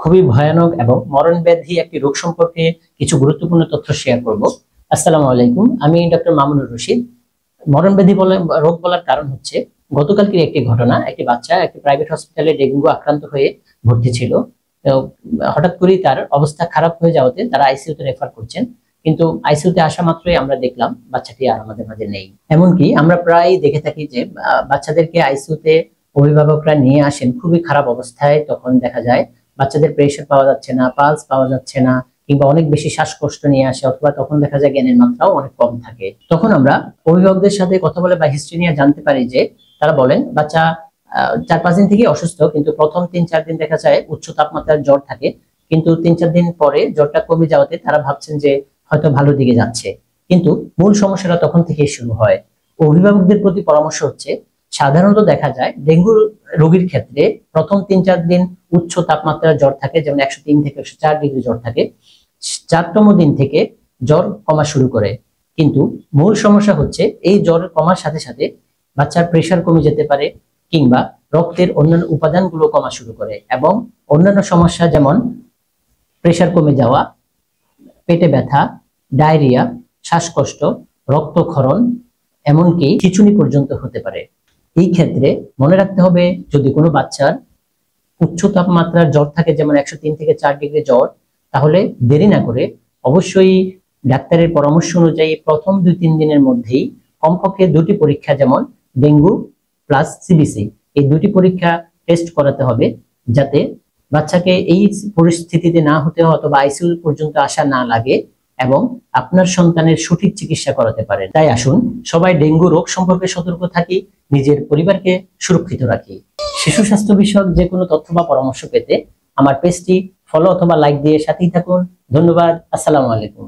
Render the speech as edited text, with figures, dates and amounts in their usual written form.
খুবই ভয়ানক এবং মরণব্যাধি একটি রোগ সম্পর্কে কিছু গুরুত্বপূর্ণ তথ্য শেয়ার করব। আসসালামু আলাইকুম, আমি ডক্টর মামুনুর রশিদ। মরণব্যাধি রোগ বলার কারণ হচ্ছে গতকালকের একটি ঘটনা। একটি বাচ্চা একটি প্রাইভেট হসপিটালে ডেঙ্গু আক্রান্ত হয়ে ভর্তি ছিল। তো হঠাৎ করেই তার অবস্থা খারাপ হয়ে যাওয়াতে তারা আইসিইউতে রেফার করছেন, কিন্তু আইসিইউতে আসা মাত্রই আমরা দেখলাম বাচ্চাটি আর আমাদের মাঝে নেই। এমনকি আমরা প্রায় দেখে থাকি যে বাচ্চাদেরকে আইসিইউতে অভিভাবকরা নিয়ে আসেন খুবই খারাপ অবস্থায়। তখন দেখা যায় বাচ্চাদের প্রেশার পাওয়া যাচ্ছে না, পালস পাওয়া যাচ্ছে না, কিংবা অনেক বেশি শ্বাসকষ্ট নিয়ে আসে, অথবা তখন দেখা যায় জ্ঞানের মাত্রাও অনেক কম থাকে। তখন আমরা অভিভাবকদের সাথে কথা বলে বা হিস্ট্রি নিয়ে জানতে পারি যে তারা বলেন বাচ্চা 4-5 দিন থেকে অসুস্থ, কিন্তু প্রথম 3-4 দিন দেখা যায় উচ্চ তাপমাত্রার জ্বর থাকে, কিন্তু 3-4 দিন পরে জ্বরটা কমে যাওয়াতে তারা ভাবছেন যে হয়তো ভালো দিকে যাচ্ছে। কিন্তু মূল সমস্যাটা তখন থেকেই শুরু হয়। অভিভাবকদের প্রতি পরামর্শ হচ্ছে, সাধারণত দেখা যায় ডেঙ্গু রোগীর ক্ষেত্রে প্রথম 3-4 দিন উচ্চ তাপমাত্রার জ্বর থাকে, যেমন 103 থেকে 104 ডিগ্রি জ্বর থাকে। 4তম দিন থেকে জ্বর কমা শুরু করে, কিন্তু মূল সমস্যা হচ্ছে এই জ্বর কমার সাথে সাথে বাচ্চার প্রেশার কমে যেতে পারে, কিংবা রক্তের অন্যান্য উপাদানগুলো কমা শুরু করে, এবং অন্যান্য সমস্যা যেমন প্রেশার কমে যাওয়া, পেটে ব্যথা, ডায়রিয়া, শ্বাসকষ্ট, রক্তক্ষরণ, এমনকি খিঁচুনি পর্যন্ত হতে পারে। এই ক্ষেত্রে মনে রাখতে হবে, যদি কোনো বাচ্চার উচ্চ তাপমাত্রার জ্বর থাকে, যেমন 103 থেকে 4 ডিগ্রি জ্বর, তাহলে দেরি না করে অবশ্যই ডাক্তারের পরামর্শ অনুযায়ী প্রথম 2-3 দিনের মধ্যেই কমপক্ষে 2টি পরীক্ষা, যেমন ডেঙ্গু প্লাস সিবিসি, এই 2টি পরীক্ষা টেস্ট করাতে হবে, যাতে বাচ্চাকে এই পরিস্থিতিতে না হতে হয় অথবা আইসিইউ পর্যন্ত আসা না লাগে, এবং আপনার সন্তানের সঠিক চিকিৎসা করাতে পারেন। তাই আসুন সবাই ডেঙ্গু রোগ সম্পর্কে সতর্ক থাকি, নিজের পরিবারকে সুরক্ষিত রাখি। শিশু স্বাস্থ্য বিষয়ক যে কোনো তথ্য বা পরামর্শ পেতে আমার পেজটি ফলো অথবা লাইক দিয়ে সাথেই থাকুন। ধন্যবাদ। আসসালামু আলাইকুম।